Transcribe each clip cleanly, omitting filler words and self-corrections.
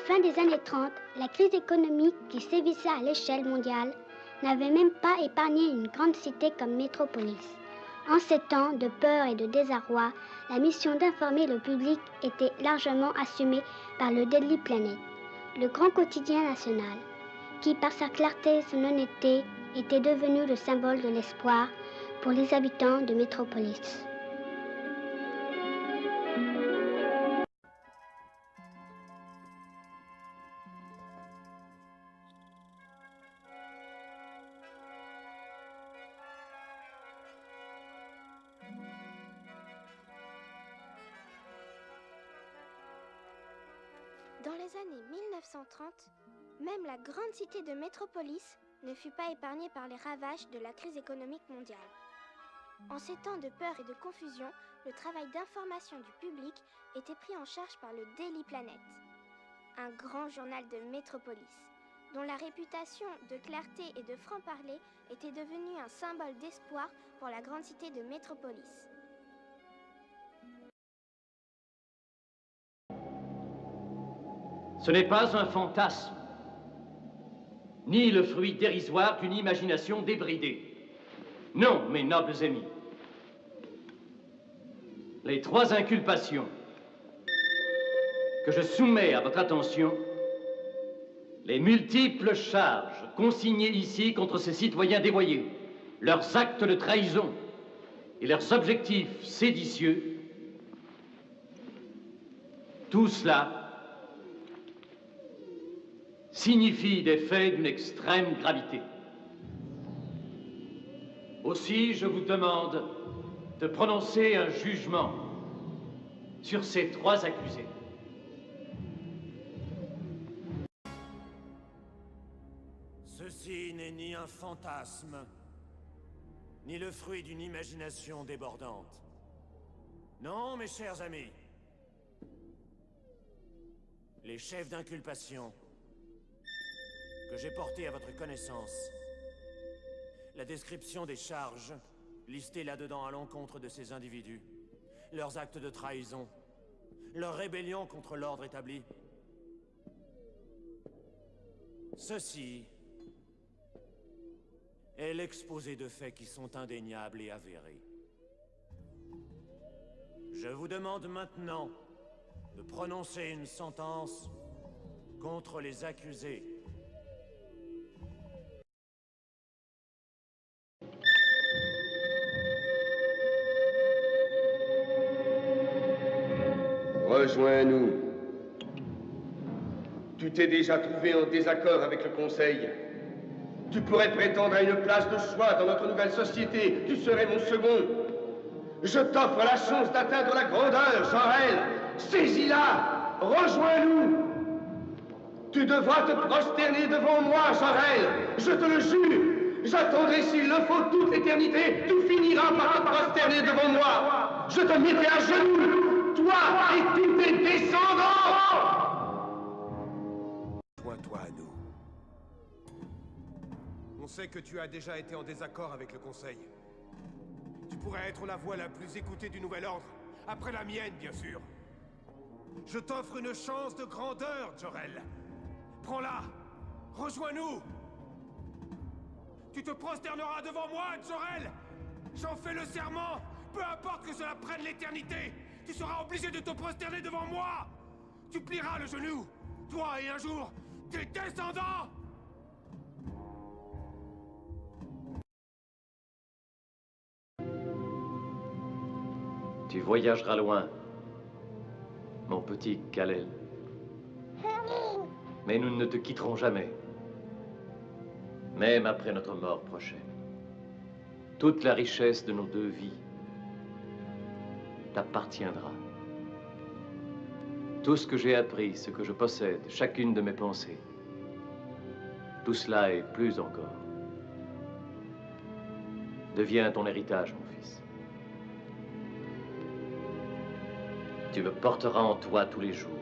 fin des années 30, la crise économique qui sévissait à l'échelle mondiale n'avait même pas épargné une grande cité comme Métropolis. En ces temps de peur et de désarroi, la mission d'informer le public était largement assumée par le Daily Planet, le grand quotidien national, qui par sa clarté et son honnêteté était devenu le symbole de l'espoir pour les habitants de Métropolis. Dans les années 1930, même la grande cité de Métropolis ne fut pas épargnée par les ravages de la crise économique mondiale. En ces temps de peur et de confusion, le travail d'information du public était pris en charge par le Daily Planet, un grand journal de Métropolis, dont la réputation de clarté et de franc-parler était devenue un symbole d'espoir pour la grande cité de Métropolis. Ce n'est pas un fantasme, ni le fruit dérisoire d'une imagination débridée. Non, mes nobles amis. Les trois inculpations que je soumets à votre attention, les multiples charges consignées ici contre ces citoyens dévoyés, leurs actes de trahison et leurs objectifs séditieux, tout cela signifie des faits d'une extrême gravité. Aussi, je vous demande de prononcer un jugement sur ces trois accusés. Ceci n'est ni un fantasme, ni le fruit d'une imagination débordante. Non, mes chers amis. Les chefs d'inculpation que j'ai portés à votre connaissance, la description des charges listées là-dedans à l'encontre de ces individus, leurs actes de trahison, leur rébellion contre l'ordre établi. Ceci est l'exposé de faits qui sont indéniables et avérés. Je vous demande maintenant de prononcer une sentence contre les accusés. Rejoins-nous. Tu t'es déjà trouvé en désaccord avec le Conseil. Tu pourrais prétendre à une place de choix dans notre nouvelle société. Tu serais mon second. Je t'offre la chance d'atteindre la grandeur, Jean-Rel. Saisis-la. Rejoins-nous. Tu devras te prosterner devant moi, Jean-Rel. Je te le jure. J'attendrai s'il le faut toute l'éternité. Tu finiras par te prosterner devant moi. Je te mettrai à genoux. Toi et tous tes descendants. Joins-toi à nous. On sait que tu as déjà été en désaccord avec le Conseil. Tu pourrais être la voix la plus écoutée du Nouvel Ordre, après la mienne, bien sûr. Je t'offre une chance de grandeur, Jor-El. Prends-la. Rejoins-nous. Tu te prosterneras devant moi, Jor-El. J'en fais le serment. Peu importe que cela prenne l'éternité. Tu seras obligé de te prosterner devant moi. Tu plieras le genou. Toi et un jour, tes descendants. Tu voyageras loin, mon petit Kal-El. Mais nous ne te quitterons jamais, même après notre mort prochaine. Toute la richesse de nos deux vies t'appartiendra. Tout ce que j'ai appris, ce que je possède, chacune de mes pensées, tout cela et plus encore devient ton héritage, mon fils. Tu me porteras en toi tous les jours,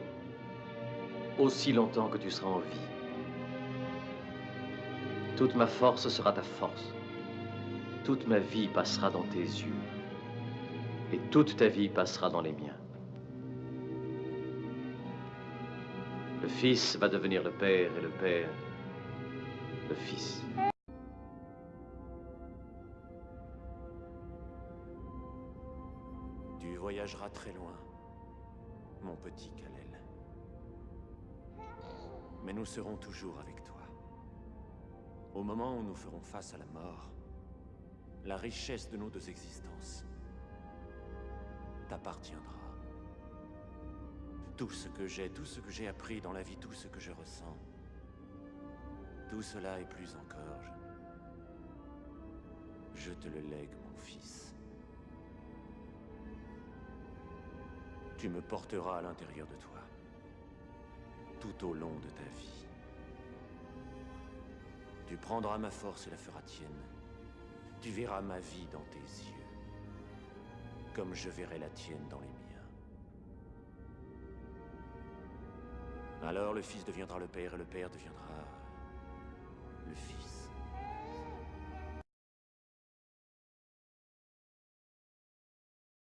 aussi longtemps que tu seras en vie. Toute ma force sera ta force. Toute ma vie passera dans tes yeux. Et toute ta vie passera dans les miens. Le fils va devenir le père et le père, le fils. Tu voyageras très loin, mon petit Kal-El. Mais nous serons toujours avec toi. Au moment où nous ferons face à la mort, la richesse de nos deux existences t'appartiendra. Tout ce que j'ai appris dans la vie, tout ce que je ressens, tout cela et plus encore, je te le lègue, mon fils. Tu me porteras à l'intérieur de toi, tout au long de ta vie. Tu prendras ma force et la feras tienne. Tu verras ma vie dans tes yeux, comme je verrai la tienne dans les miens. Alors le fils deviendra le père et le père deviendra le fils.